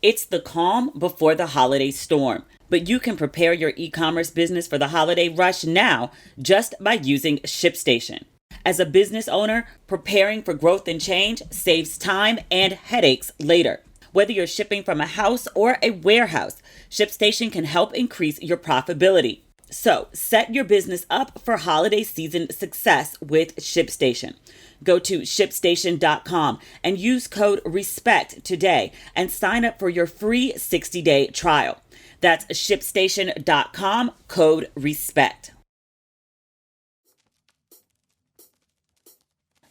It's the calm before the holiday storm. But you can prepare your e-commerce business for the holiday rush now just by using ShipStation. As a business owner, preparing for growth and change saves time and headaches later. Whether you're shipping from a house or a warehouse, ShipStation can help increase your profitability. So, set your business up for holiday season success with ShipStation. Go to shipstation.com and use code RESPECT today and sign up for your free 60-day trial. That's shipstation.com, code RESPECT.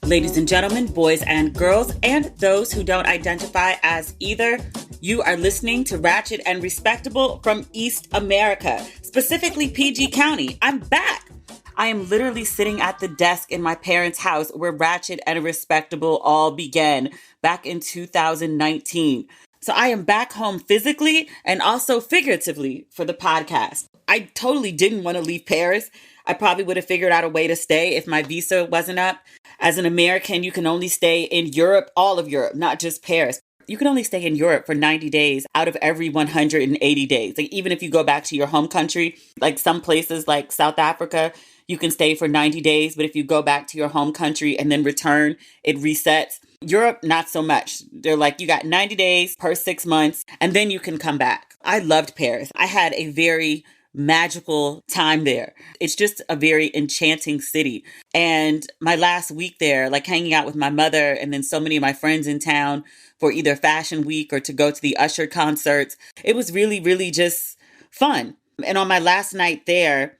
Ladies and gentlemen, boys and girls, and those who don't identify as either, you are listening to Ratchet and Respectable from East America, specifically PG County. I'm back. I am literally sitting at the desk in my parents' house where Ratchet and Respectable all began back in 2019. So I am back home physically and also figuratively for the podcast. I totally didn't want to leave Paris. I probably would have figured out a way to stay if my visa wasn't up. As an American, you can only stay in Europe, all of Europe, not just Paris. You can only stay in Europe for 90 days out of every 180 days. Like even if you go back to your home country, like some places like South Africa, you can stay for 90 days. But if you go back to your home country and then return, it resets. Europe, not so much. They're like, you got 90 days per 6 months, and then you can come back. I loved Paris. I had a very magical time there. It's just a very enchanting city. And my last week there, like hanging out with my mother and then so many of my friends in town for either Fashion Week or to go to the Usher concerts, it was really, really just fun. And on my last night there,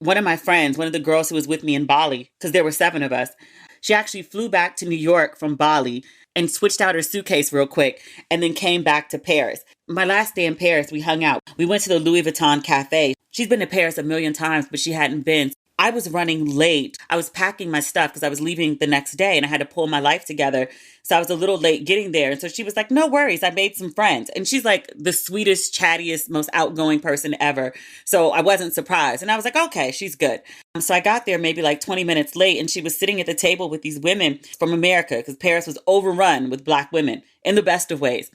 one of my friends, one of the girls who was with me in Bali, because there were 7 of us, she actually flew back to New York from Bali and switched out her suitcase real quick and then came back to Paris. My last day in Paris, we hung out. We went to the Louis Vuitton cafe. She's been to Paris a million times, but she hadn't been. I was running late. I was packing my stuff because I was leaving the next day and I had to pull my life together. So I was a little late getting there. And so she was like, no worries. I made some friends. And she's like the sweetest, chattiest, most outgoing person ever. So I wasn't surprised. And I was like, okay, she's good. So I got there maybe like 20 minutes late and she was sitting at the table with these women from America because Paris was overrun with Black women in the best of ways.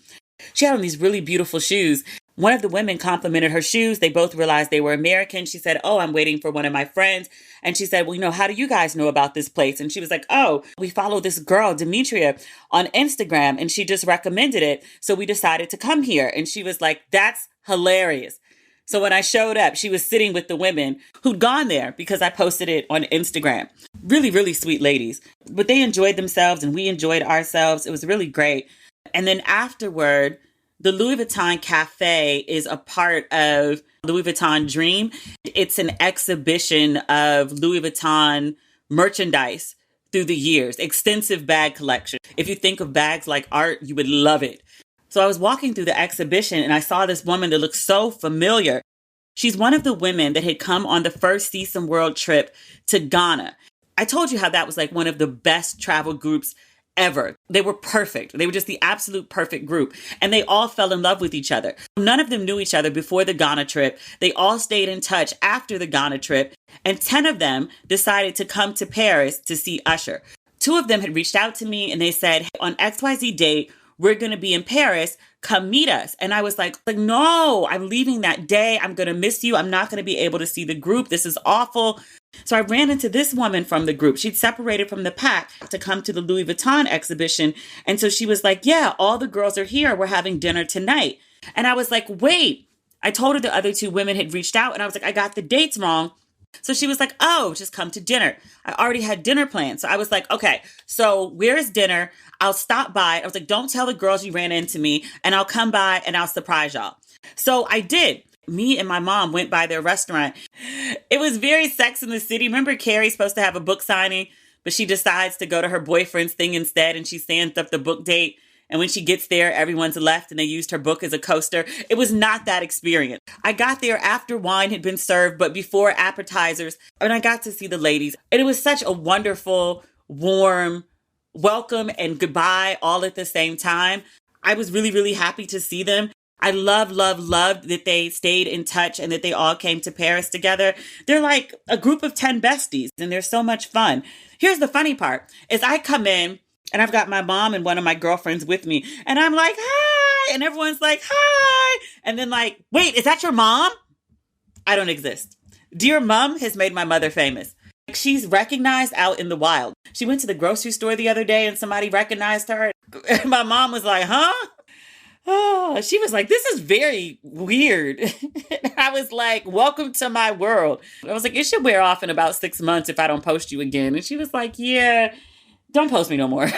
She had on these really beautiful shoes. One of the women complimented her shoes. They both realized they were American. She said, oh, I'm waiting for one of my friends. And she said, well, how do you guys know about this place? And she was like, oh, we follow this girl, Demetria, on Instagram, and she just recommended it. So we decided to come here. And she was like, that's hilarious. So when I showed up, she was sitting with the women who'd gone there because I posted it on Instagram. Really, really sweet ladies. But they enjoyed themselves and we enjoyed ourselves. It was really great. And then afterward, the Louis Vuitton Cafe is a part of Louis Vuitton Dream. It's an exhibition of Louis Vuitton merchandise through the years, extensive bag collection. If you think of bags like art, you would love it. So I was walking through the exhibition and I saw this woman that looked so familiar. She's one of the women that had come on the first See Some World trip to Ghana. I told you how that was like one of the best travel groups ever. They were perfect. They were just the absolute perfect group. And they all fell in love with each other. None of them knew each other before the Ghana trip. They all stayed in touch after the Ghana trip. And 10 of them decided to come to Paris to see Usher. 2 of them had reached out to me and they said, on XYZ date, we're going to be in Paris. Come meet us. And I was like, no, I'm leaving that day. I'm going to miss you. I'm not going to be able to see the group. This is awful. So I ran into this woman from the group. She'd separated from the pack to come to the Louis Vuitton exhibition. And so she was like, yeah, all the girls are here. We're having dinner tonight. And I was like, wait, I told her the other 2 women had reached out and I was like, I got the dates wrong. So she was like, oh, just come to dinner. I already had dinner planned. So I was like, okay, so where's dinner? I'll stop by. I was like, don't tell the girls you ran into me and I'll come by and I'll surprise y'all. So I did. Me and my mom went by their restaurant. It was very Sex in the City. Remember Carrie's supposed to have a book signing, but she decides to go to her boyfriend's thing instead and she stands up the book date. And when she gets there, everyone's left and they used her book as a coaster. It was not that experience. I got there after wine had been served, but before appetizers. And I got to see the ladies. And it was such a wonderful, warm welcome and goodbye all at the same time. I was really, really happy to see them. I loved that they stayed in touch and that they all came to Paris together. They're like a group of 10 besties and they're so much fun. Here's the funny part is I come in and I've got my mom and one of my girlfriends with me and I'm like, hi. hi. And everyone's like, hi. And then like, wait, is that your mom? I don't exist. Dear Mom has made my mother famous. She's recognized out in the wild. She went to the grocery store the other day and somebody recognized her. And my mom was like, huh? Oh, she was like, this is very weird. I was like, welcome to my world. I was like, it should wear off in about 6 months if I don't post you again. And she was like, yeah, don't post me no more.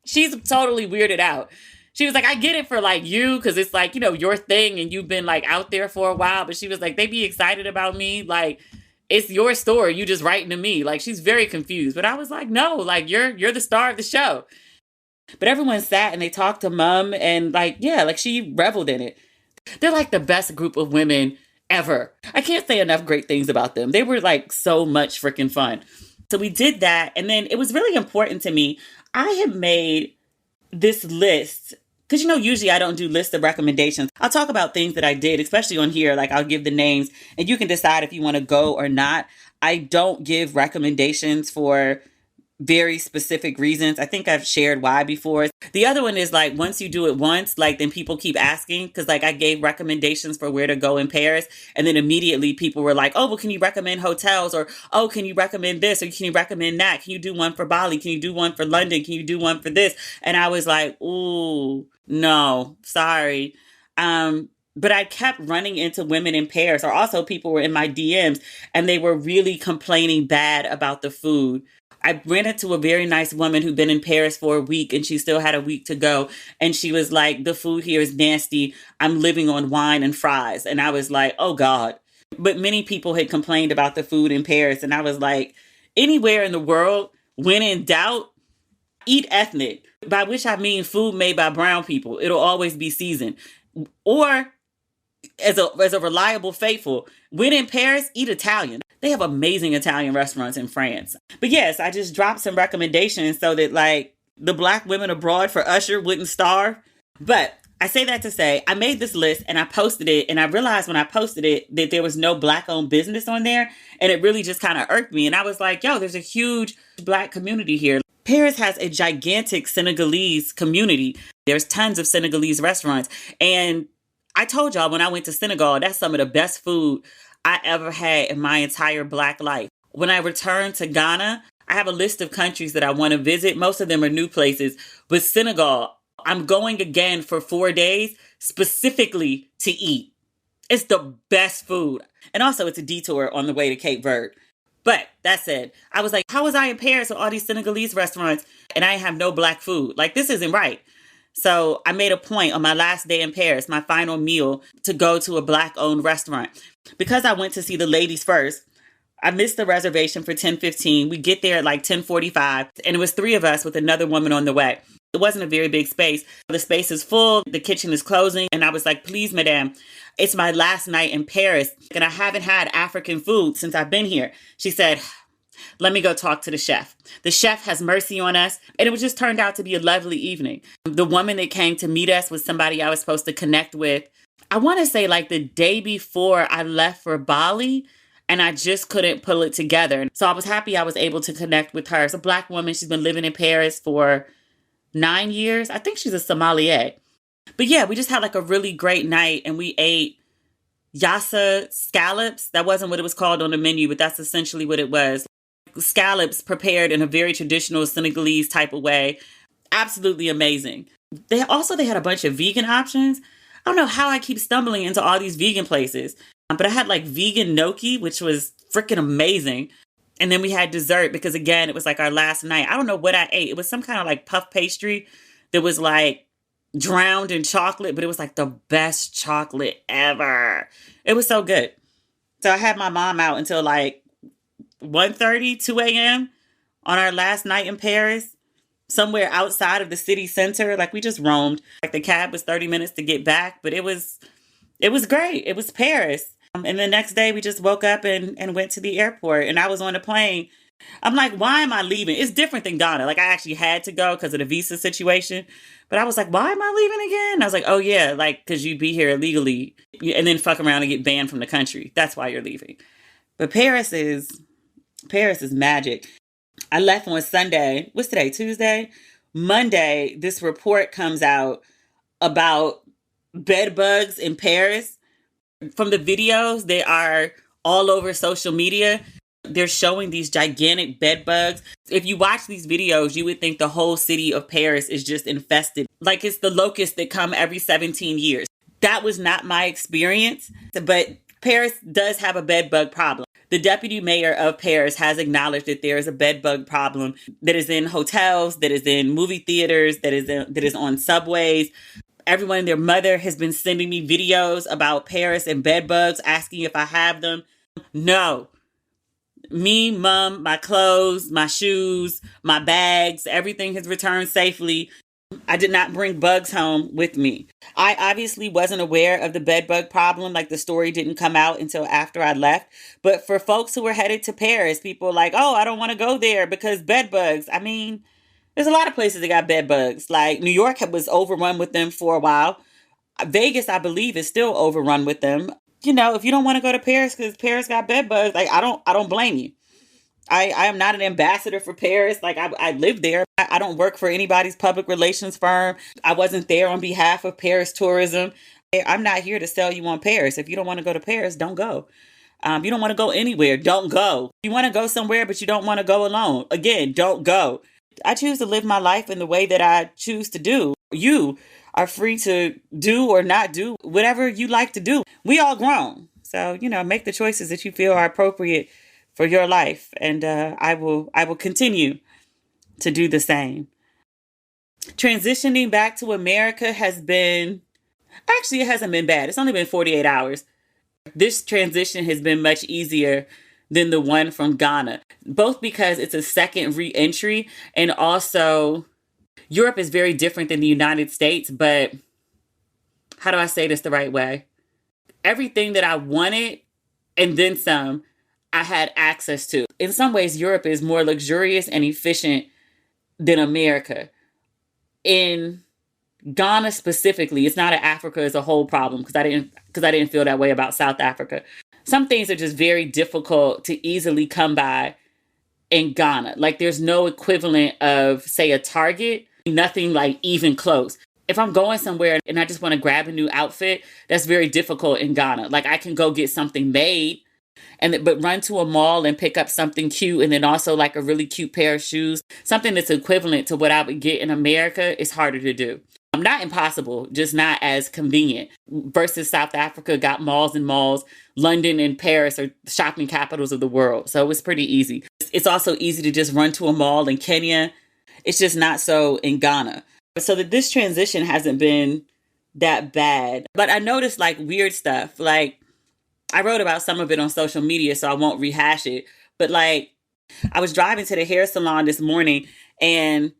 She's totally weirded out. She was like, I get it for like you, because it's like, you know, your thing and you've been like out there for a while. But she was like, they be excited about me. Like, it's your story. You just writing to me. Like, she's very confused. But I was like, no, like you're the star of the show. But everyone sat and they talked to Mom and like, yeah, like she reveled in it. They're like the best group of women ever. I can't say enough great things about them. They were like so much freaking fun. So we did that. And then it was really important to me. I had made this list because, you know, usually I don't do lists of recommendations. I'll talk about things that I did, especially on here. Like I'll give the names and you can decide if you want to go or not. I don't give recommendations for very specific reasons. I think I've shared why before. The other one is like, once you do it once, like then people keep asking, because like I gave recommendations for where to go in Paris. And then immediately people were like, oh, well, can you recommend hotels? Or, oh, can you recommend this? Or can you recommend that? Can you do one for Bali? Can you do one for London? Can you do one for this? And I was like, ooh, no, sorry. But I kept running into women in Paris, or also people were in my DMs and they were really complaining bad about the food. I ran into a very nice woman who'd been in Paris for a week and she still had a week to go. And she was like, the food here is nasty. I'm living on wine and fries. And I was like, oh God. But many people had complained about the food in Paris. And I was like, anywhere in the world, when in doubt, eat ethnic, by which I mean food made by brown people. It'll always be seasoned. Or as a reliable faithful, when in Paris, eat Italian. They have amazing Italian restaurants in France. But yes, I just dropped some recommendations so that like the Black women abroad for Usher wouldn't starve. But I say that to say, I made this list and I posted it. And I realized when I posted it that there was no Black owned business on there. And it really just kind of irked me. And I was like, yo, there's a huge Black community here. Paris has a gigantic Senegalese community. There's tons of Senegalese restaurants. And I told y'all when I went to Senegal, that's some of the best food I ever had in my entire Black life. When I returned to Ghana, I have a list of countries that I want to visit. Most of them are new places. But Senegal, I'm going again for 4 days specifically to eat. It's the best food. And also it's a detour on the way to Cape Verde. But that said, I was like, how was I in Paris with all these Senegalese restaurants and I have no Black food? Like, this isn't right. So I made a point on my last day in Paris, my final meal, to go to a Black-owned restaurant. Because I went to see the ladies first, I missed the reservation for 10:15. We get there at like 10:45, and it was 3 of us with another woman on the way. It wasn't a very big space. The space is full. The kitchen is closing. And I was like, please, madame, it's my last night in Paris, and I haven't had African food since I've been here. She said, let me go talk to the chef. The chef has mercy on us. And it just turned out to be a lovely evening. The woman that came to meet us was somebody I was supposed to connect with. I want to say like the day before I left for Bali, and I just couldn't pull it together. So I was happy I was able to connect with her. It's a Black woman. She's been living in Paris for 9 years. I think she's a sommelier. But yeah, we just had like a really great night and we ate yassa scallops. That wasn't what it was called on the menu, but that's essentially what it was. Scallops prepared in a very traditional Senegalese type of way. Absolutely amazing. They had a bunch of vegan options. I don't know how I keep stumbling into all these vegan places, but I had like vegan gnocchi, which was freaking amazing. And then we had dessert because again, it was like our last night. I don't know what I ate. It was some kind of like puff pastry that was like drowned in chocolate, but it was like the best chocolate ever. It was so good. So I had my mom out until like 1:30, 2 a.m. on our last night in Paris, somewhere outside of the city center. Like we just roamed. Like the cab was 30 minutes to get back, but it was great. It was Paris. And the next day we just woke up and went to the airport and I was on a plane. I'm like, why am I leaving? It's different than Ghana. Like I actually had to go because of the visa situation, but I was like, why am I leaving again? I was like, oh yeah, like, cause you'd be here illegally and then fuck around and get banned from the country. That's why you're leaving. But Paris is magic. I left on Sunday. What's today? Tuesday? Monday, this report comes out about bed bugs in Paris. From the videos, they are all over social media. They're showing these gigantic bed bugs. If you watch these videos, you would think the whole city of Paris is just infested. Like it's the locusts that come every 17 years. That was not my experience, but Paris does have a bed bug problem. The deputy mayor of Paris has acknowledged that there is a bed bug problem that is in hotels, that is in movie theaters, that is on subways. Everyone and their mother has been sending me videos about Paris and bed bugs, asking if I have them. No. Me, mom, my clothes, my shoes, my bags, everything has returned safely. I did not bring bugs home with me. I obviously wasn't aware of the bed bug problem. Like the story didn't come out until after I left. But for folks who were headed to Paris, people were like, oh, I don't want to go there because bed bugs. I mean, there's a lot of places that got bed bugs. Like New York was overrun with them for a while. Vegas, I believe, is still overrun with them. You know, if you don't want to go to Paris because Paris got bed bugs, like I don't blame you. I am not an ambassador for Paris. Like I live there. I don't work for anybody's public relations firm. I wasn't there on behalf of Paris tourism. I'm not here to sell you on Paris. If you don't want to go to Paris, don't go. You don't want to go anywhere, don't go. You want to go somewhere, but you don't want to go alone. Again, don't go. I choose to live my life in the way that I choose to do. You are free to do or not do whatever you like to do. We all grown. So, make the choices that you feel are appropriate for your life. And I will continue to do the same. Transitioning back to America it hasn't been bad. It's only been 48 hours. This transition has been much easier than the one from Ghana, both because it's a second re-entry and also Europe is very different than the United States. But how do I say this the right way? Everything that I wanted and then some, I had access to. In some ways, Europe is more luxurious and efficient than America. In Ghana specifically, it's not an Africa as a whole problem because I didn't feel that way about South Africa. Some things are just very difficult to easily come by in Ghana. Like there's no equivalent of, say, a Target, nothing like even close. If I'm going somewhere and I just want to grab a new outfit, that's very difficult in Ghana. Like I can go get something made but run to a mall and pick up something cute and then also like a really cute pair of shoes, something that's equivalent to what I would get in America is harder to do. Not impossible, just not as convenient. Versus South Africa got malls and malls. London and Paris are shopping capitals of the world. So it's pretty easy. It's also easy to just run to a mall in Kenya. It's just not so in Ghana. So that this transition hasn't been that bad. But I noticed like weird stuff. Like I wrote about some of it on social media, so I won't rehash it. But like I was driving to the hair salon this morning and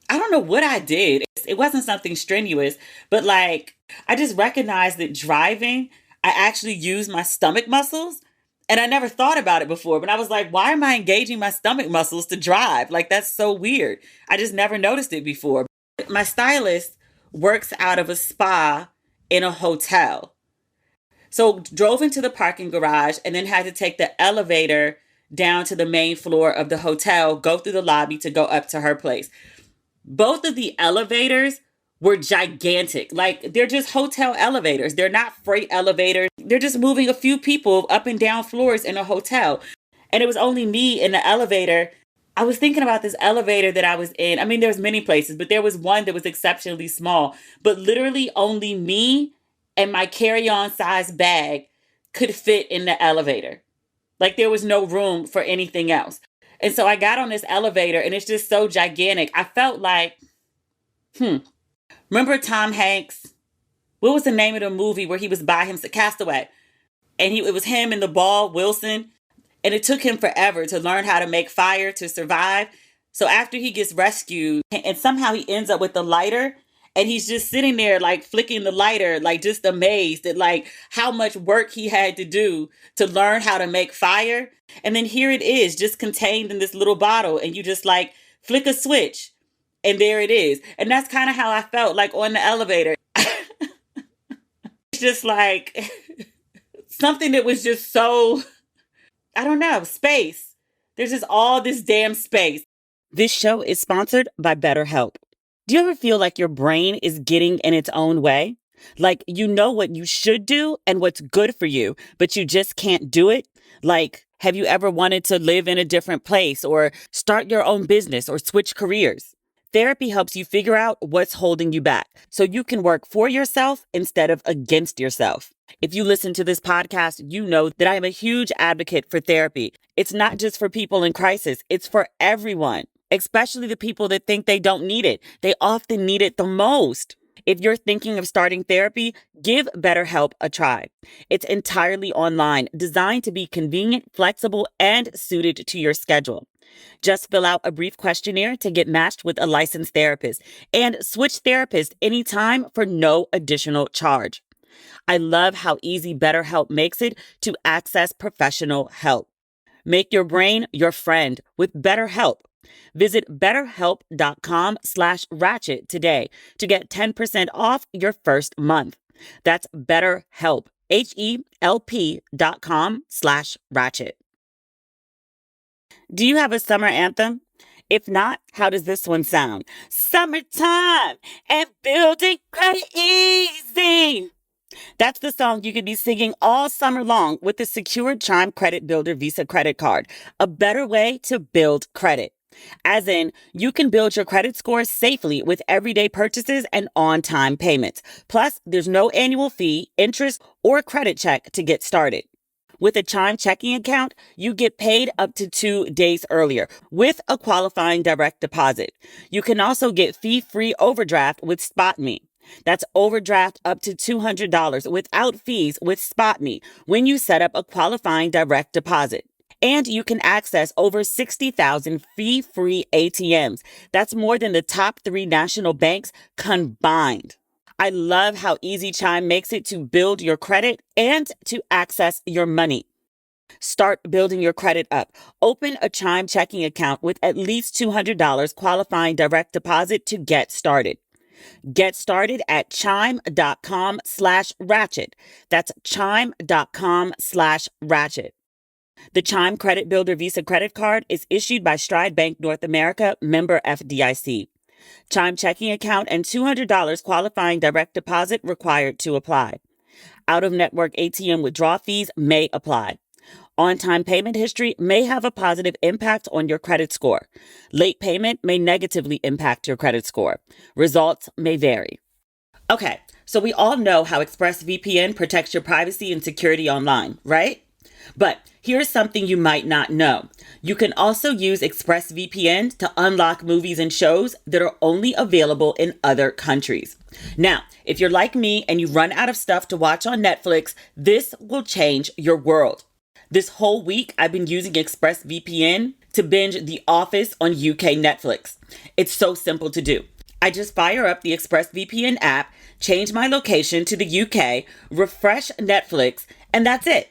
I don't know what I did. It wasn't something strenuous, but like I just recognized that driving, I actually use my stomach muscles. And I never thought about it before, but I was like, why am I engaging my stomach muscles to drive? Like, that's so weird. I just never noticed it before. My stylist works out of a spa in a hotel. So drove into the parking garage and then had to take the elevator down to the main floor of the hotel, go through the lobby to go up to her place. Both of the elevators were gigantic. Like they're just hotel elevators. They're not freight elevators. They're just moving a few people up and down floors in a hotel. And it was only me in the elevator. I was thinking about this elevator that I was in. I mean, there's many places, but there was one that was exceptionally small, but literally only me and my carry-on size bag could fit in the elevator. Like there was no room for anything else. And so I got on this elevator and it's just so gigantic. I felt like, remember Tom Hanks? What was the name of the movie where he was by himself? Castaway. And it was him and the ball, Wilson. And it took him forever to learn how to make fire to survive. So after he gets rescued and somehow he ends up with the lighter and he's just sitting there like flicking the lighter, like just amazed at like how much work he had to do to learn how to make fire. And then here it is just contained in this little bottle and you just like flick a switch and there it is. And that's kind of how I felt like on the elevator. It's just like something that was just so, I don't know, space. There's just all this damn space. This show is sponsored by BetterHelp. Do you ever feel like your brain is getting in its own way? Like you know what you should do and what's good for you, but you just can't do it? Like, have you ever wanted to live in a different place or start your own business or switch careers? Therapy helps you figure out what's holding you back so you can work for yourself instead of against yourself. If you listen to this podcast, you know that I am a huge advocate for therapy. It's not just for people in crisis, it's for everyone, especially the people that think they don't need it. They often need it the most. If you're thinking of starting therapy, give BetterHelp a try. It's entirely online, designed to be convenient, flexible, and suited to your schedule. Just fill out a brief questionnaire to get matched with a licensed therapist and switch therapists anytime for no additional charge. I love how easy BetterHelp makes it to access professional help. Make your brain your friend with BetterHelp. Visit betterhelp.com/ratchet today to get 10% off your first month. That's BetterHelp, HELP.com/ratchet. Do you have a summer anthem? If not, how does this one sound? Summertime and building credit easy. That's the song you could be singing all summer long with the secured Chime Credit Builder Visa credit card, a better way to build credit. As in, you can build your credit score safely with everyday purchases and on-time payments. Plus, there's no annual fee, interest, or credit check to get started. With a Chime checking account, you get paid up to 2 days earlier with a qualifying direct deposit. You can also get fee-free overdraft with SpotMe. That's overdraft up to $200 without fees with SpotMe when you set up a qualifying direct deposit. And you can access over 60,000 fee-free ATMs. That's more than the top 3 national banks combined. I love how easy Chime makes it to build your credit and to access your money. Start building your credit up. Open a Chime checking account with at least $200 qualifying direct deposit to get started. Get started at chime.com/ratchet. That's chime.com/ratchet. The Chime Credit Builder Visa credit card is issued by Stride Bank North America, member FDIC. Chime checking account and $200 qualifying direct deposit required to apply. Out-of-network ATM withdrawal fees may apply. On-time payment history may have a positive impact on your credit score. Late payment may negatively impact your credit score. Results may vary. Okay, so we all know how ExpressVPN protects your privacy and security online, right? But here's something you might not know. You can also use ExpressVPN to unlock movies and shows that are only available in other countries. Now, if you're like me and you run out of stuff to watch on Netflix, this will change your world. This whole week, I've been using ExpressVPN to binge The Office on UK Netflix. It's so simple to do. I just fire up the ExpressVPN app, change my location to the UK, refresh Netflix, and that's it.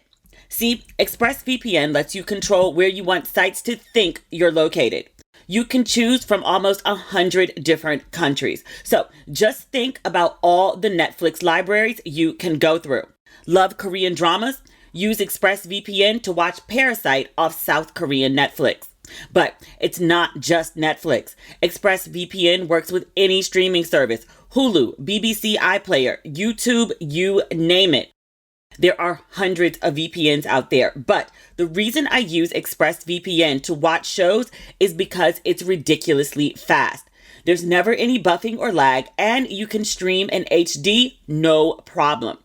See, ExpressVPN lets you control where you want sites to think you're located. You can choose from almost 100 different countries. So just think about all the Netflix libraries you can go through. Love Korean dramas? Use ExpressVPN to watch Parasite off South Korean Netflix. But it's not just Netflix. ExpressVPN works with any streaming service, Hulu, BBC iPlayer, YouTube, you name it. There are hundreds of VPNs out there, but the reason I use ExpressVPN to watch shows is because it's ridiculously fast. There's never any buffing or lag, and you can stream in HD, no problem.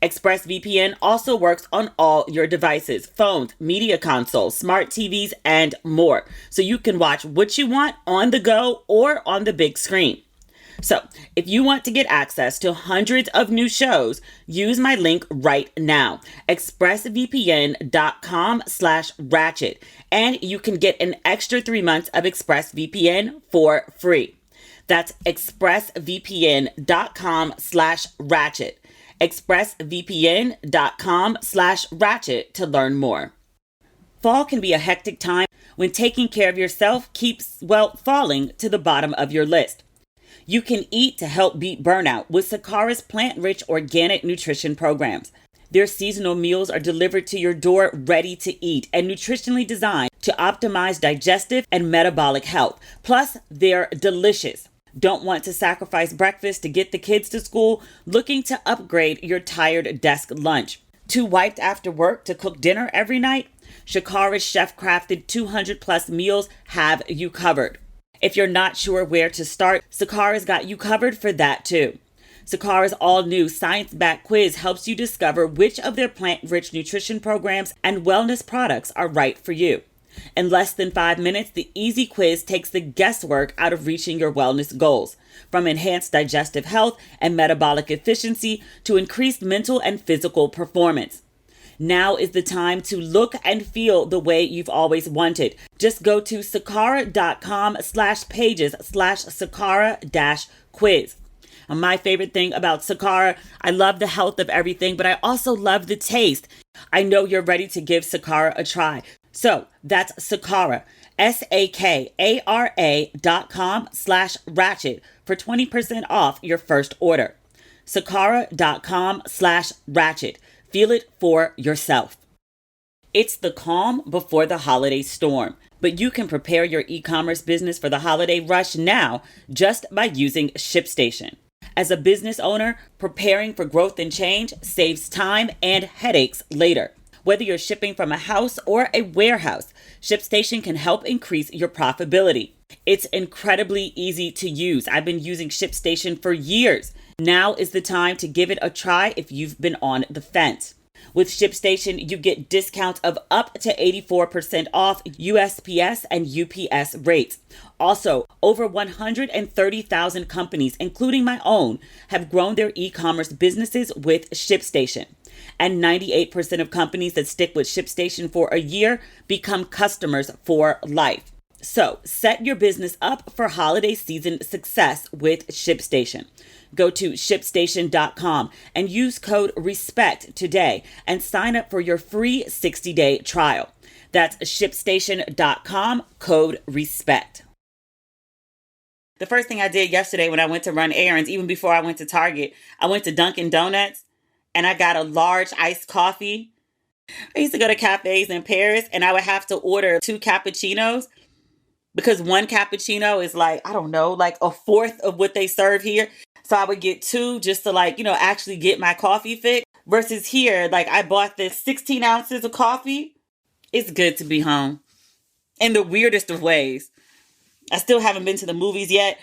ExpressVPN also works on all your devices, phones, media consoles, smart TVs, and more, so you can watch what you want on the go or on the big screen. So, if you want to get access to hundreds of new shows, use my link right now, expressvpn.com/ratchet, and you can get an extra 3 months of ExpressVPN for free. That's expressvpn.com/ratchet, expressvpn.com/ratchet to learn more. Fall can be a hectic time when taking care of yourself keeps, falling to the bottom of your list. You can eat to help beat burnout with Sakara's plant-rich organic nutrition programs. Their seasonal meals are delivered to your door ready to eat and nutritionally designed to optimize digestive and metabolic health. Plus, they're delicious. Don't want to sacrifice breakfast to get the kids to school? Looking to upgrade your tired desk lunch? Too wiped after work to cook dinner every night? Shakara's chef-crafted 200 plus meals have you covered. If you're not sure where to start, Sakara's got you covered for that too. Sakara's all-new science-backed quiz helps you discover which of their plant-rich nutrition programs and wellness products are right for you. In less than 5 minutes, the easy quiz takes the guesswork out of reaching your wellness goals, from enhanced digestive health and metabolic efficiency to increased mental and physical performance. Now is the time to look and feel the way you've always wanted. Just go to sakara.com/pages/sakara-quiz. And my favorite thing about Sakara, I love the health of everything, but I also love the taste. I know you're ready to give Sakara a try. So that's Sakara, sakara.com/ratchet for 20% off your first order. Sakara.com/ratchet. Feel it for yourself. It's the calm before the holiday storm, but you can prepare your e-commerce business for the holiday rush now just by using ShipStation. As a business owner, preparing for growth and change saves time and headaches later. Whether you're shipping from a house or a warehouse, ShipStation can help increase your profitability. It's incredibly easy to use. I've been using ShipStation for years. Now is the time to give it a try if you've been on the fence. With ShipStation, you get discounts of up to 84% off USPS and UPS rates. Also, over 130,000 companies, including my own, have grown their e-commerce businesses with ShipStation. And 98% of companies that stick with ShipStation for a year become customers for life. So set your business up for holiday season success with ShipStation. Go to ShipStation.com and use code RESPECT today and sign up for your free 60-day trial. That's ShipStation.com, code RESPECT. The first thing I did yesterday when I went to run errands, even before I went to Target, I went to Dunkin' Donuts and I got a large iced coffee. I used to go to cafes in Paris and I would have to order 2 cappuccinos because one cappuccino is like, I don't know, like a fourth of what they serve here. So I would get 2 just to actually get my coffee fix. Versus here, I bought this 16 ounces of coffee. It's good to be home in the weirdest of ways. I still haven't been to the movies yet.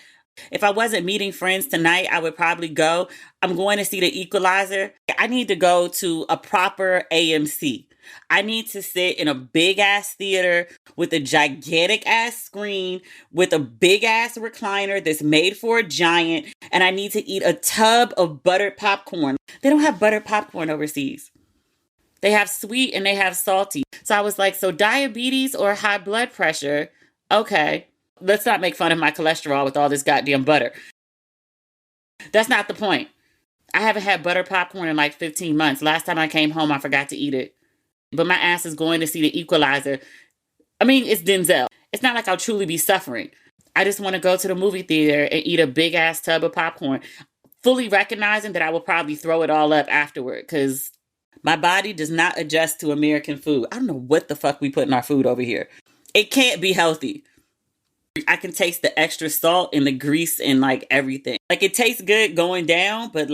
If I wasn't meeting friends tonight, I would probably go. I'm going to see The Equalizer. I need to go to a proper AMC. I need to sit in a big ass theater with a gigantic ass screen with a big ass recliner that's made for a giant. And I need to eat a tub of buttered popcorn. They don't have buttered popcorn overseas. They have sweet and they have salty. So I was like, so diabetes or high blood pressure? Okay. Let's not make fun of my cholesterol with all this goddamn butter. That's not the point. I haven't had butter popcorn in 15 months. Last time I came home, I forgot to eat it. But my ass is going to see The Equalizer. I mean, it's Denzel. It's not like I'll truly be suffering. I just want to go to the movie theater and eat a big ass tub of popcorn, fully recognizing that I will probably throw it all up afterward because my body does not adjust to American food. I don't know what the fuck we put in our food over here. It can't be healthy. I can taste the extra salt and the grease and everything. It tastes good going down, but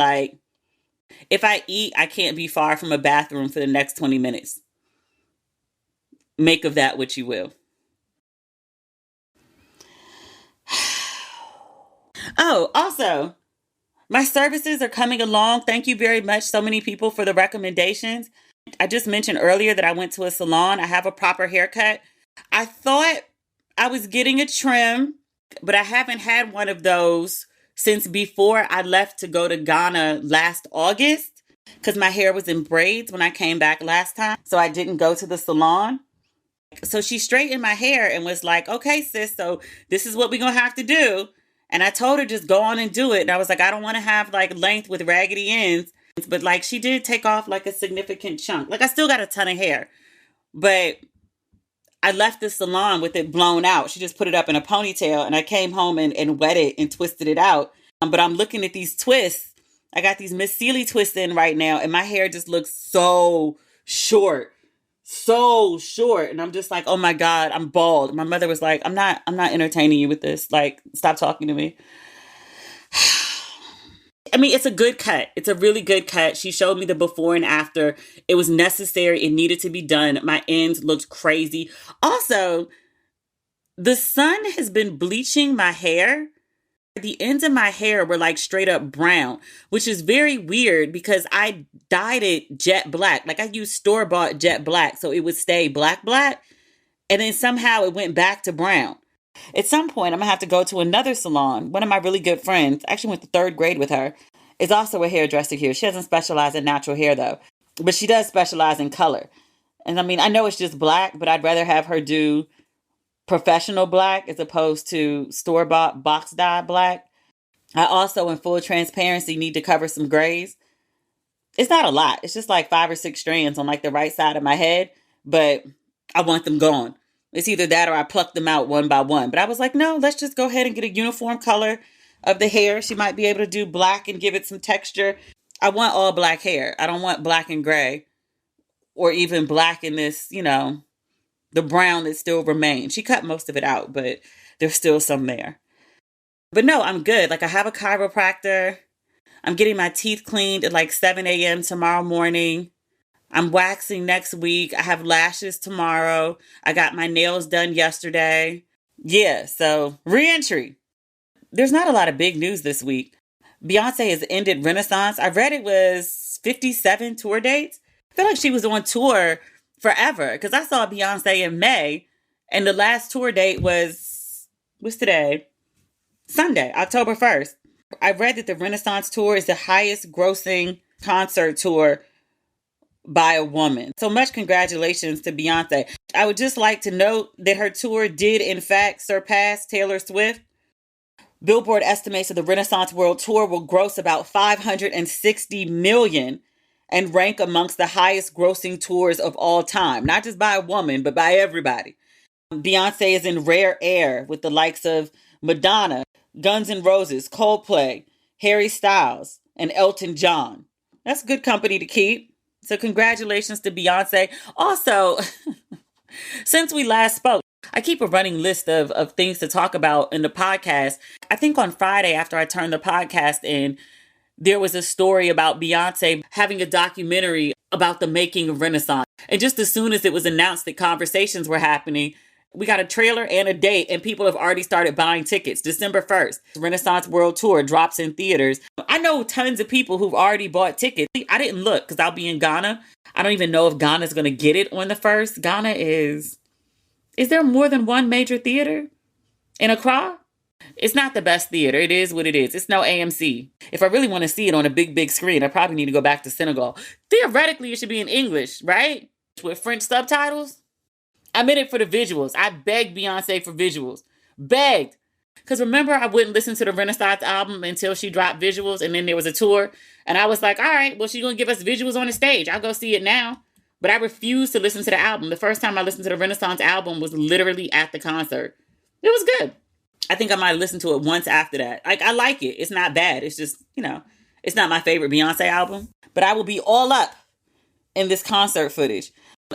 if I eat, I can't be far from a bathroom for the next 20 minutes. Make of that what you will. Oh, also, my services are coming along. Thank you very much, so many people, for the recommendations. I just mentioned earlier that I went to a salon. I have a proper haircut. I thought I was getting a trim, but I haven't had one of those since before I left to go to Ghana last August because my hair was in braids when I came back last time. So I didn't go to the salon. So she straightened my hair and was like, okay, sis, so this is what we're going to have to do. And I told her, just go on and do it. And I was like, I don't want to have length with raggedy ends. But she did take off a significant chunk. I still got a ton of hair, but I left the salon with it blown out. She just put it up in a ponytail and I came home and wet it and twisted it out. But I'm looking at these twists. I got these Miss Sealy twists in right now and my hair just looks so short. So short. And I'm just like, oh my God, I'm bald. My mother was like, I'm not entertaining you with this. Stop talking to me. I mean, it's a good cut. It's a really good cut. She showed me the before and after. It was necessary. It needed to be done. My ends looked crazy. Also, the sun has been bleaching my hair. The ends of my hair were like straight up brown, which is very weird because I dyed it jet black. Like I used store-bought jet black so it would stay black. And then somehow it went back to brown. At some point, I'm going to have to go to another salon. One of my really good friends, actually went to third grade with her, is also a hairdresser here. She doesn't specialize in natural hair though, but she does specialize in color. And I mean, I know it's just black, but I'd rather have her do professional black as opposed to store-bought box dye black. I also, in full transparency, need to cover some grays. It's not a lot. It's just like 5 or 6 strands on like the right side of my head, but I want them gone. It's either that or I pluck them out one by one. But I was like, no, let's just go ahead and get a uniform color of the hair. She might be able to do black and give it some texture. I want all black hair. I don't want black and gray or even black in this, the brown that still remains. She cut most of it out, but there's still some there. But no, I'm good. Like I have a chiropractor. I'm getting my teeth cleaned at like 7 a.m. tomorrow morning. I'm waxing next week. I have lashes tomorrow. I got my nails done yesterday. Yeah, so re-entry. There's not a lot of big news this week. Beyonce has ended Renaissance. I read it was 57 tour dates. I feel like she was on tour forever because I saw Beyonce in May and the last tour date what's today? Sunday, October 1st. I read that the Renaissance tour is the highest grossing concert tour by a woman. So much congratulations to Beyonce. I would just like to note that her tour did in fact surpass Taylor Swift. Billboard estimates that the Renaissance World Tour will gross about $560 million and rank amongst the highest grossing tours of all time. Not just by a woman, but by everybody. Beyonce is in rare air with the likes of Madonna, Guns N' Roses, Coldplay, Harry Styles, and Elton John. That's good company to keep. So congratulations to Beyonce. Also, since we last spoke, I keep a running list of things to talk about in the podcast. I think on Friday after I turned the podcast in, there was a story about Beyonce having a documentary about the making of Renaissance. And just as soon as it was announced that conversations were happening, we got a trailer and a date and people have already started buying tickets. December 1st, Renaissance World Tour drops in theaters. I know tons of people who've already bought tickets. I didn't look because I'll be in Ghana. I don't even know if Ghana's going to get it on the 1st. Ghana is there more than one major theater in Accra? It's not the best theater. It is what it is. It's no AMC. If I really want to see it on a big screen, I probably need to go back to Senegal. Theoretically, it should be in English, right? With French subtitles. I'm in it for the visuals. I begged Beyonce for visuals. Begged. Because remember, I wouldn't listen to the Renaissance album until she dropped visuals, and then there was a tour. And I was like, all right, well, she's going to give us visuals on the stage. I'll go see it now. But I refused to listen to the album. The first time I listened to the Renaissance album was literally at the concert. It was good. I think I might listen to it once after that. Like, I like it. It's not bad. It's just, it's not my favorite Beyonce album. But I will be all up in this concert footage.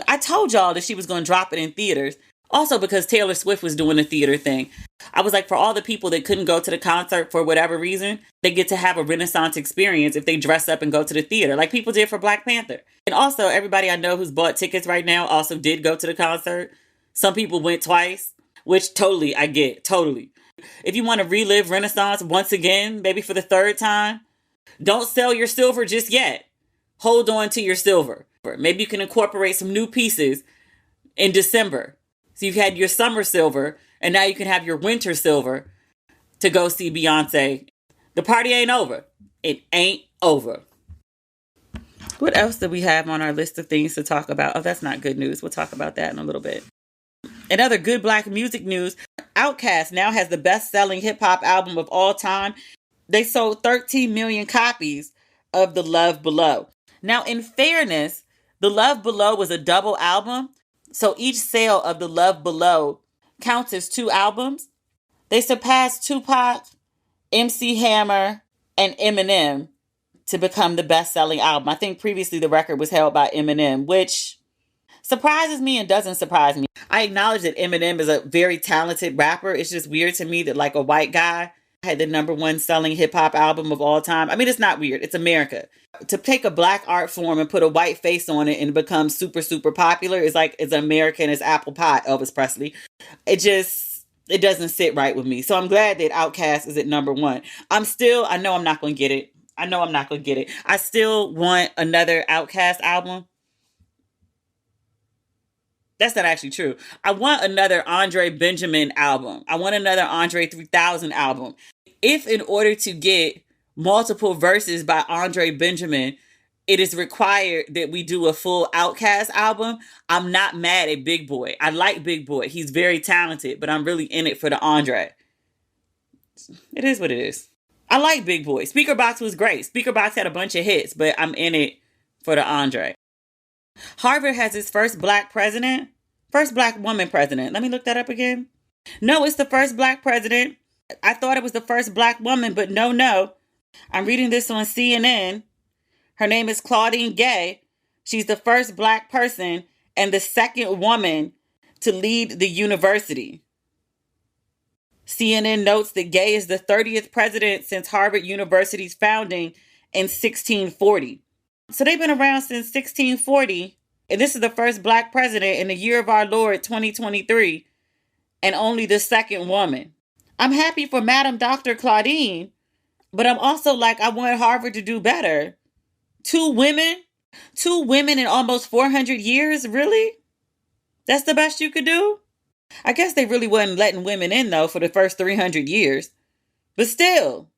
I told y'all that she was going to drop it in theaters. Also because Taylor Swift was doing the theater thing. I was like, for all the people that couldn't go to the concert for whatever reason, they get to have a Renaissance experience if they dress up and go to the theater, like people did for Black Panther. And also, everybody I know who's bought tickets right now also did go to the concert. Some people went twice, which totally I get, totally. If you want to relive Renaissance once again, maybe for the 3rd time, don't sell your silver just yet. Hold on to your silver. Maybe you can incorporate some new pieces in December. So you've had your summer silver, and now you can have your winter silver to go see Beyonce. The party ain't over. It ain't over. What else do we have on our list of things to talk about? Oh, that's not good news. We'll talk about that in a little bit. In other good Black music news, OutKast now has the best-selling hip-hop album of all time. They sold 13 million copies of The Love Below. Now, in fairness, The Love Below was a double album, so each sale of The Love Below counts as 2 albums. They surpassed Tupac, MC Hammer, and Eminem to become the best-selling album. I think previously the record was held by Eminem, which surprises me and doesn't surprise me. I acknowledge that Eminem is a very talented rapper. It's just weird to me that like a white guy had the number one selling hip hop album of all time. I mean, it's not weird. It's America. To take a black art form and put a white face on it and become super, super popular is like as American as apple pie, Elvis Presley. It doesn't sit right with me. So I'm glad that OutKast is at number one. I know I'm not going to get it. I still want another OutKast album. That's not actually true. I want another Andre Benjamin album. I want another Andre 3000 album. If in order to get multiple verses by Andre Benjamin, it is required that we do a full OutKast album, I'm not mad at Big Boy. I like Big Boy. He's very talented, but I'm really in it for the Andre. It is what it is. I like Big Boy. Speaker Box was great. Speaker Box had a bunch of hits, but I'm in it for the Andre. Harvard has its first black woman president. Let me look that up again. No, it's the first black president. I thought it was the first black woman, but no. I'm reading this on CNN. Her name is Claudine Gay. She's the first black person and the second woman to lead the university. CNN notes that Gay is the 30th president since Harvard University's founding in 1640. So they've been around since 1640, and this is the first black president in the year of our Lord 2023, and only the second woman. I'm happy for Madam Dr. Claudine, but I'm also like, I want Harvard to do better. Two women in almost 400 years, really? That's the best you could do? I guess they really wasn't letting women in, though, for the first 300 years. But still,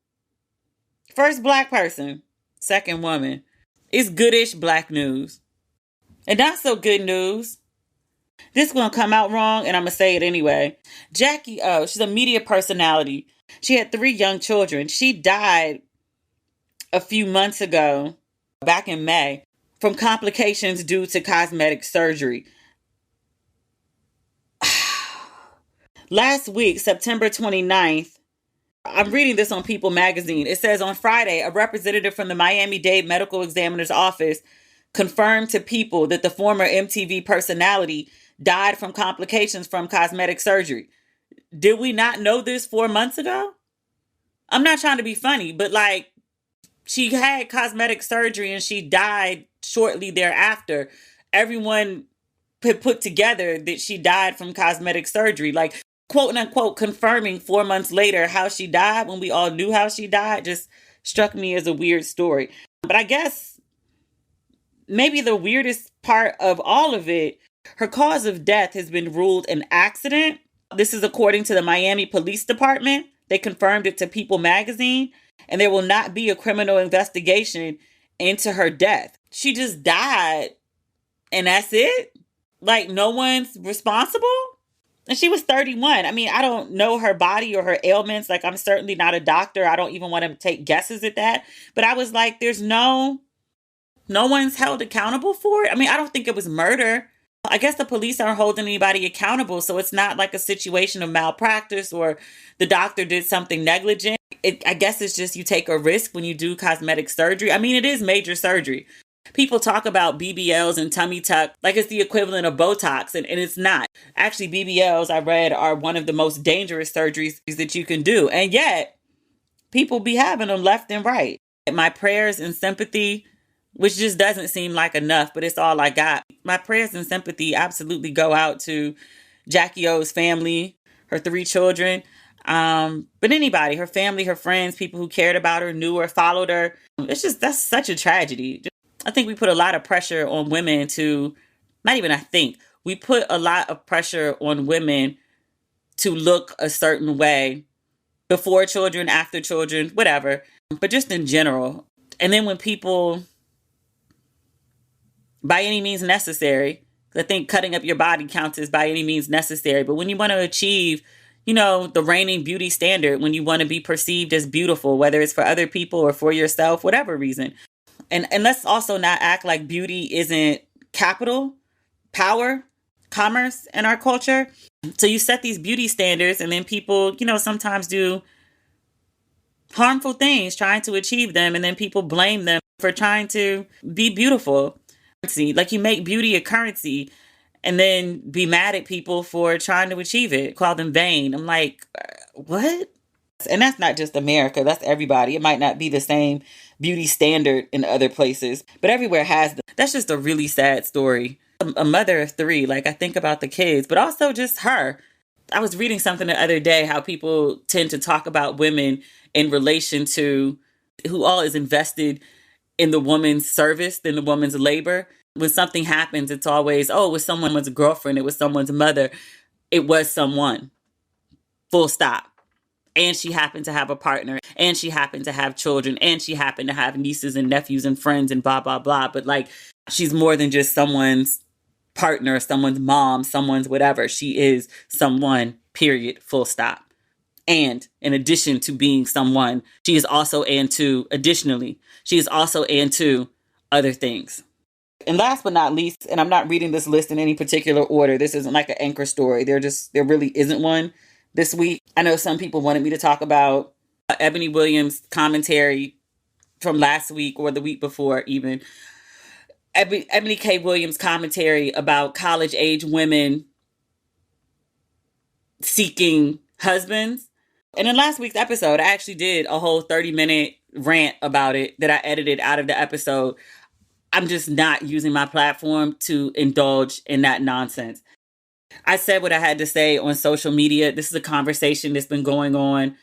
first black person, second woman. It's goodish black news. And not so good news. This is going to come out wrong, and I'm going to say it anyway. Jackie O, she's a media personality. She had 3 young children. She died a few months ago, back in May, from complications due to cosmetic surgery. Last week, September 29th, I'm reading this on People magazine. It says on Friday, a representative from the Miami-Dade Medical Examiner's Office confirmed to People that the former MTV personality died from complications from cosmetic surgery. Did we not know this 4 months ago? I'm not trying to be funny, but like, she had cosmetic surgery and she died shortly thereafter. Everyone put together that she died from cosmetic surgery. Like, quote unquote, confirming 4 months later how she died when we all knew how she died just struck me as a weird story. But I guess maybe the weirdest part of all of it, her cause of death has been ruled an accident. This is according to the Miami Police Department. They confirmed it to People magazine, and there will not be a criminal investigation into her death. She just died, and that's it? Like, no one's responsible? And she was 31. I mean, I don't know her body or her ailments. Like, I'm certainly not a doctor. I don't even want to take guesses at that. But I was like, there's no one's held accountable for it. I mean, I don't think it was murder. I guess the police aren't holding anybody accountable. So it's not like a situation of malpractice or the doctor did something negligent. I guess it's just you take a risk when you do cosmetic surgery. I mean, it is major surgery. People talk about BBLs and tummy tuck like it's the equivalent of Botox, and it's not. Actually, BBLs, I read, are one of the most dangerous surgeries that you can do. And yet, people be having them left and right. My prayers and sympathy, which just doesn't seem like enough, but it's all I got. My prayers and sympathy absolutely go out to Jackie O's family, her 3 children, but anybody, her family, her friends, people who cared about her, knew her, followed her. That's such a tragedy. I think we put a lot of pressure on women we put a lot of pressure on women to look a certain way before children, after children, whatever, but just in general. And then when people, by any means necessary, I think cutting up your body counts as by any means necessary, but when you want to achieve, the reigning beauty standard, when you want to be perceived as beautiful, whether it's for other people or for yourself, whatever reason. And let's also not act like beauty isn't capital, power, commerce in our culture. So you set these beauty standards and then people, sometimes do harmful things trying to achieve them. And then people blame them for trying to be beautiful. Like you make beauty a currency and then be mad at people for trying to achieve it. Call them vain. I'm like, what? And that's not just America, that's everybody. It might not be the same beauty standard in other places, but everywhere has them. That's just a really sad story. A mother of 3, like I think about the kids, but also just her. I was reading something the other day, how people tend to talk about women in relation to who all is invested in the woman's service, in the woman's labor. When something happens, it's always, oh, it was someone's girlfriend, it was someone's mother, it was someone. Full stop. And she happened to have a partner, and she happened to have children, and she happened to have nieces and nephews and friends and blah, blah, blah. But like, she's more than just someone's partner, someone's mom, someone's whatever. She is someone, period, full stop. And in addition to being someone, she is also additionally, she is also other things. And last but not least, and I'm not reading this list in any particular order. This isn't like an anchor story. There really isn't one this week. I know some people wanted me to talk about Ebony Williams' commentary from last week or the week before even. Ebony K. Williams' commentary about college age women seeking husbands. And in last week's episode, I actually did a whole 30-minute rant about it that I edited out of the episode. I'm just not using my platform to indulge in that nonsense. I said what I had to say on social media. This is a conversation that's been going on.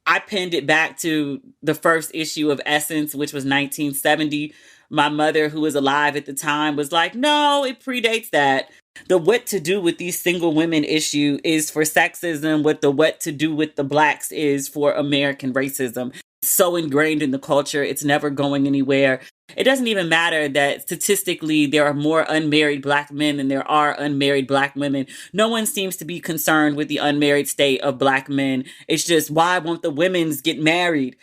I pinned it back to the first issue of Essence, which was 1970. My mother, who was alive at the time, was like, no, it predates that. The what to do with these single women issue is for sexism, what to do with the blacks is for American racism. It's so ingrained in the culture, it's never going anywhere. It doesn't even matter that statistically there are more unmarried black men than there are unmarried black women. No one seems to be concerned with the unmarried state of black men. It's just, why won't the women's get married?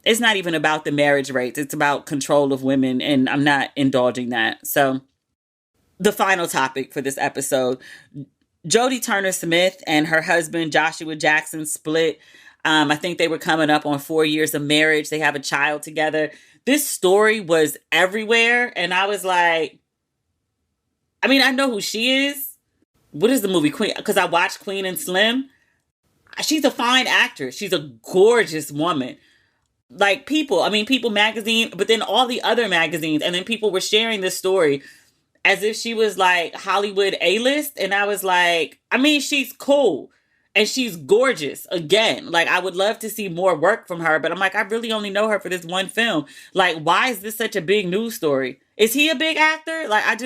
It's not even about the marriage rates. It's about control of women, and I'm not indulging that. So the final topic for this episode, Jodie Turner-Smith and her husband Joshua Jackson split. I think they were coming up on 4 years of marriage. They have a child together. This story was everywhere. And I was like, I mean, I know who she is. What is the movie Queen? Because I watched Queen and Slim. She's a fine actress. She's a gorgeous woman. Like People magazine, but then all the other magazines. And then people were sharing this story as if she was like Hollywood A-list. And I was like, I mean, she's cool. And she's gorgeous. Again, like I would love to see more work from her, but I'm like, I really only know her for this one film. Like, why is this such a big news story? Is he a big actor? Like,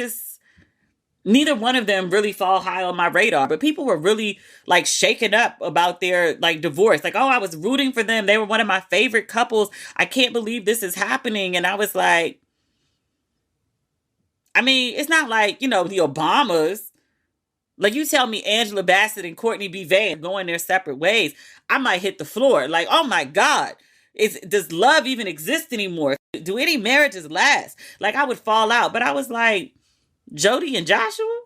neither one of them really fall high on my radar, but people were really like shaken up about their like divorce. Like, oh, I was rooting for them. They were one of my favorite couples. I can't believe this is happening. And I was like, I mean, it's not like, the Obamas. Like, you tell me Angela Bassett and Courtney B. Vance going their separate ways, I might hit the floor. Like, oh my God, does love even exist anymore? Do any marriages last? Like, I would fall out. But I was like, Jodie and Joshua?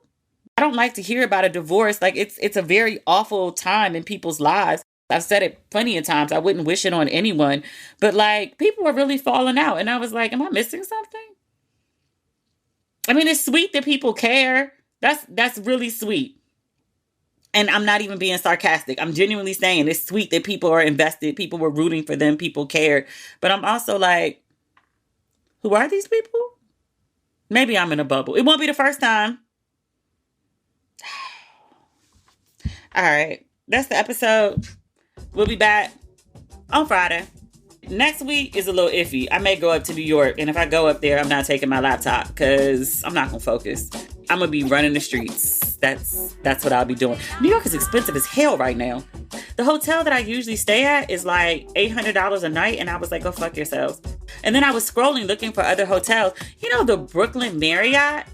I don't like to hear about a divorce. Like, it's a very awful time in people's lives. I've said it plenty of times. I wouldn't wish it on anyone. But like, people are really falling out. And I was like, am I missing something? I mean, it's sweet that people care. That's really sweet. And I'm not even being sarcastic. I'm genuinely saying it's sweet that people are invested. People were rooting for them. People cared. But I'm also like, who are these people? Maybe I'm in a bubble. It won't be the first time. All right. That's the episode. We'll be back on Friday. Next week is a little iffy. I may go up to New York. And if I go up there, I'm not taking my laptop because I'm not going to focus. I'm going to be running the streets. That's what I'll be doing. New York is expensive as hell right now. The hotel that I usually stay at is like $800 a night. And I was like, go fuck yourselves. And then I was scrolling looking for other hotels. The Brooklyn Marriott,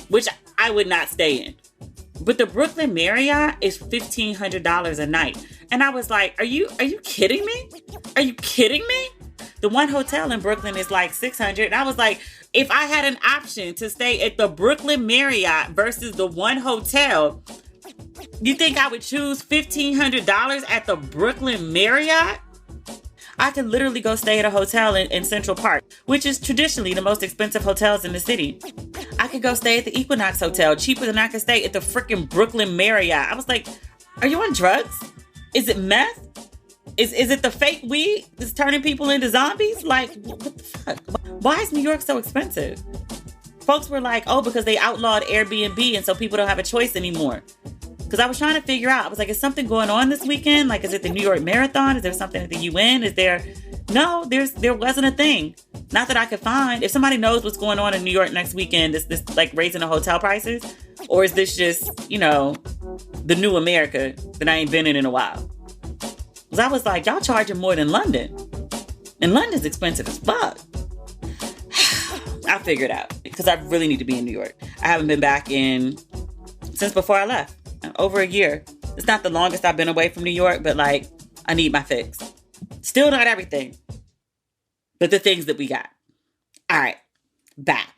which I would not stay in. But the Brooklyn Marriott is $1,500 a night. And I was like, are you kidding me? Are you kidding me? The one hotel in Brooklyn is like $600. And I was like, if I had an option to stay at the Brooklyn Marriott versus the one hotel, you think I would choose $1,500 at the Brooklyn Marriott? I could literally go stay at a hotel in Central Park, which is traditionally the most expensive hotels in the city. I could go stay at the Equinox Hotel, cheaper than I could stay at the freaking Brooklyn Marriott. I was like, are you on drugs? Is it meth? Is it the fake weed that's turning people into zombies? Like, what the fuck? Why is New York so expensive? Folks were like, oh, because they outlawed Airbnb and so people don't have a choice anymore. Because I was trying to figure out, I was like, is something going on this weekend? Like, is it the New York Marathon? Is there something at the UN? No, there wasn't a thing. Not that I could find. If somebody knows what's going on in New York next weekend, is this like raising the hotel prices? Or is this just, the new America that I ain't been in a while? Because I was like, y'all charging more than London. And London's expensive as fuck. I'll figure it out because I really need to be in New York. I haven't been back since before I left. Over a year. It's not the longest I've been away from New York, but like, I need my fix. Still not everything, but the things that we got. All right, back.